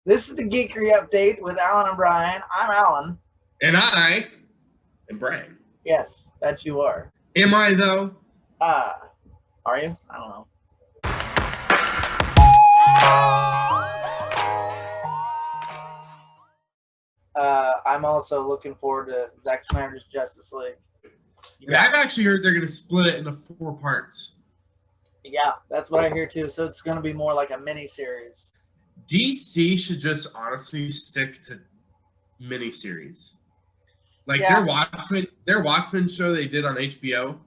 This is the Geekery Update with Alan and Brian. I'm Alan. And I am Brian. Yes, that you are. Am I, though? Are you? I don't know. I'm also looking forward to Zack Snyder's Justice League. Yeah. I've actually heard they're going to split it into 4 parts. Yeah, that's what I hear too. So it's going to be more like a mini-series. DC should just honestly stick to miniseries. Like Yeah. their Watchmen show they did on HBO.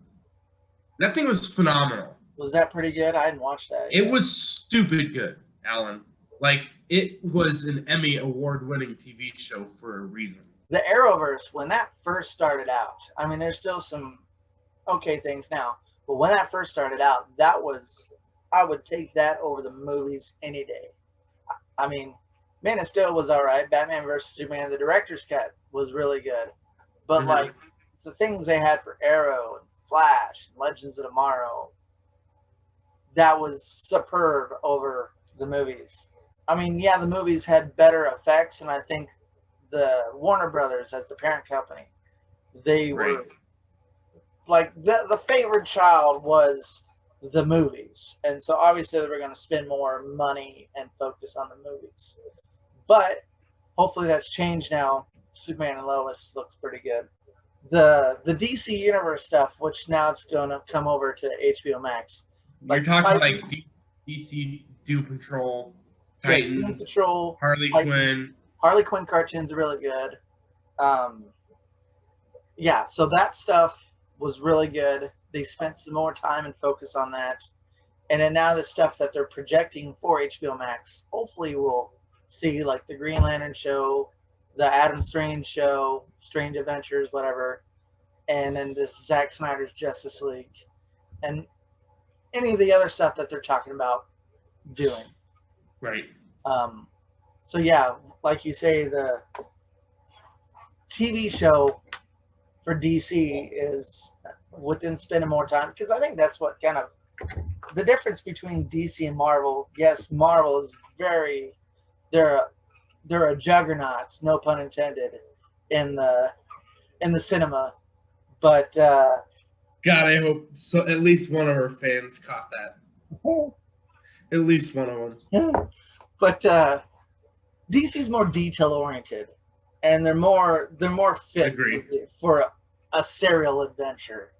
That thing was phenomenal. Was that pretty good? I didn't watch that. It was stupid good, Alan. Like, it was an Emmy award-winning TV show for a reason. The Arrowverse, when that first started out, I mean, there's still some okay things now, but when that first started out, I would take that over the movies any day. I mean, Man of Steel was all right. Batman vs. Superman, the director's cut was really good. But, like, the things they had for Arrow and Flash and Legends of Tomorrow, that was superb over the movies. I mean, yeah, the movies had better effects, and I think the Warner Brothers, as the parent company, they were like the favorite child was the movies, and so obviously they were going to spend more money and focus on the movies. But hopefully that's changed now. Superman and Lois looks pretty good. The DC Universe stuff, which now it's going to come over to HBO Max. You're talking like DC Doom Patrol, Titans, Doom Patrol, Harley Quinn. Harley Quinn cartoons are really good. Yeah, so that stuff was really good. They spent some more time and focus on that. And then now the stuff that they're projecting for HBO Max, hopefully we'll see like the Green Lantern show, the Adam Strange show, Strange Adventures, whatever, and then this Zack Snyder's Justice League, and any of the other stuff that they're talking about doing. Right. So yeah, like you say, the TV show for DC is with them spending more time, because I think that's what kind of the difference between DC and Marvel. Yes, Marvel is they're a juggernaut, no pun intended, in the cinema. But God, I hope so. At least one of our fans caught that. At least one of them. But DC's more detail oriented, and they're more fit for a serial adventure.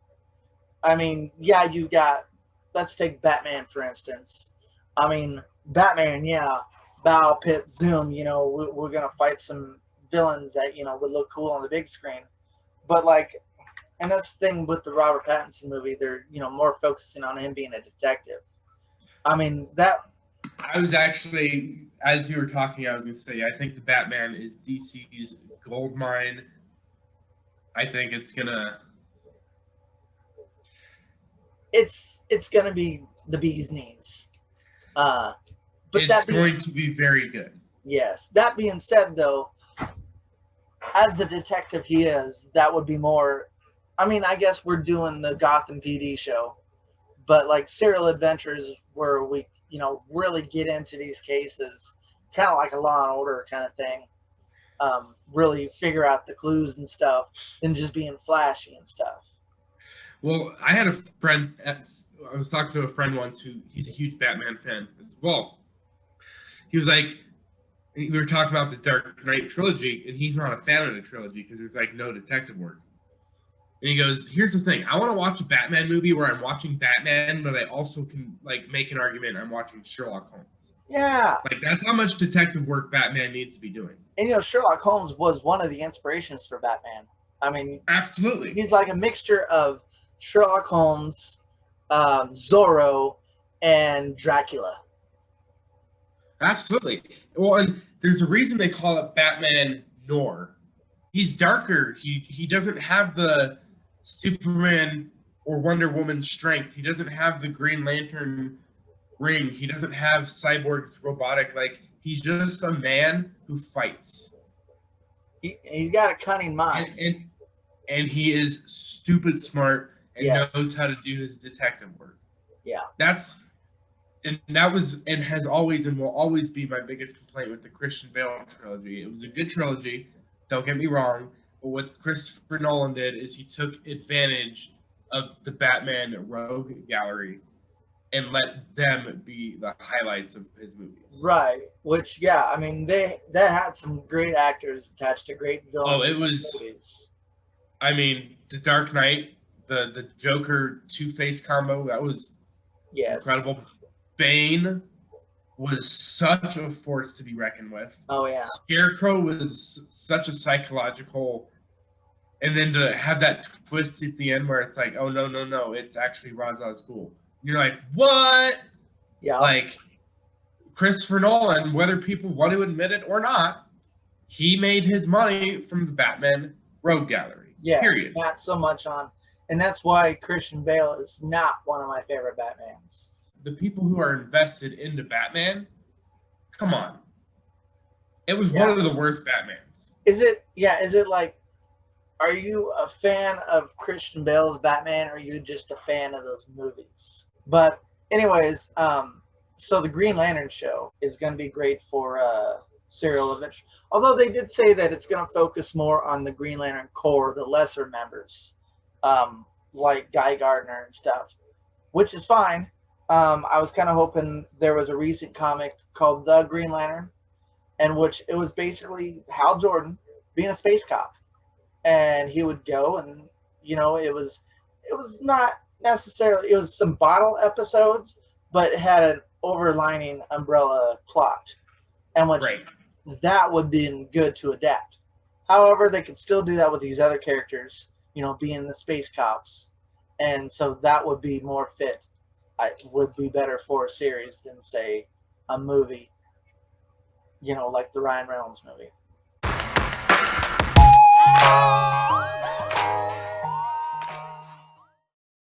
I mean, yeah, you got. Let's take Batman for instance. I mean, Batman, yeah, bow, pip, zoom. You know, we're gonna fight some villains that would look cool on the big screen, but like, and that's the thing with the Robert Pattinson movie. They're more focusing on him being a detective. I mean that. I was actually, as you were talking, I was going to say, I think the Batman is DC's gold mine. I think it's going to... It's going to be the bee's knees. But it's going to be very good. Yes. That being said, though, as the detective he is, that would be more... I mean, I guess we're doing the Gotham PD show, but like serial adventures where we really get into these cases, kind of like a Law and Order kind of thing. Really figure out the clues and stuff, than just being flashy and stuff. Well, I had a friend. I was talking to a friend once he's a huge Batman fan as well. He was like, we were talking about the Dark Knight Trilogy, and he's not a fan of the trilogy because there's like no detective work. And he goes, here's the thing. I want to watch a Batman movie where I'm watching Batman, but I also can like make an argument I'm watching Sherlock Holmes. Yeah. Like, that's how much detective work Batman needs to be doing. And Sherlock Holmes was one of the inspirations for Batman. I mean, absolutely. He's like a mixture of Sherlock Holmes, Zorro, and Dracula. Absolutely. Well, and there's a reason they call it Batman Noir. He's darker. He doesn't have the Superman or Wonder Woman strength. He doesn't have the Green Lantern ring. He doesn't have Cyborg's robotic. Like, he's just a man who fights. He's got a cunning mind. And he is stupid smart and knows how to do his detective work. Yeah. That's and that was and has always and will always be my biggest complaint with the Christian Bale trilogy. It was a good trilogy, don't get me wrong, but what Christopher Nolan did is he took advantage of the Batman rogue gallery and let them be the highlights of his movies. Right. Which, yeah, I mean, that had some great actors attached to great villains. Oh, it was. I mean, the Dark Knight, the Joker Two-Face combo, that was incredible. Bane was such a force to be reckoned with. Oh yeah. Scarecrow was such a psychological, and then to have that twist at the end where it's like, oh no, it's actually Ra's al Ghul. You're like, what? Yeah. Like Christopher Nolan, whether people want to admit it or not, he made his money from the Batman Rogue Gallery. Yeah. Period. Not so much on, and that's why Christian Bale is not one of my favorite Batmans. The people who are invested into Batman, come on. It was one of the worst Batmans. Is it? Yeah. Is it like? Are you a fan of Christian Bale's Batman, or are you just a fan of those movies? But anyways, so the Green Lantern show is going to be great for Serial Adventure. Although they did say that it's going to focus more on the Green Lantern Corps, the lesser members, like Guy Gardner and stuff, which is fine. I was kind of hoping there was a recent comic called The Green Lantern, in which it was basically Hal Jordan being a space cop. And he would go, and it was not necessarily, it was some bottle episodes, but it had an overlining umbrella plot, and which that would be good to adapt. However, they could still do that with these other characters, being the space cops, and so that would be more fit. Would be better for a series than say a movie, like the Ryan Reynolds movie.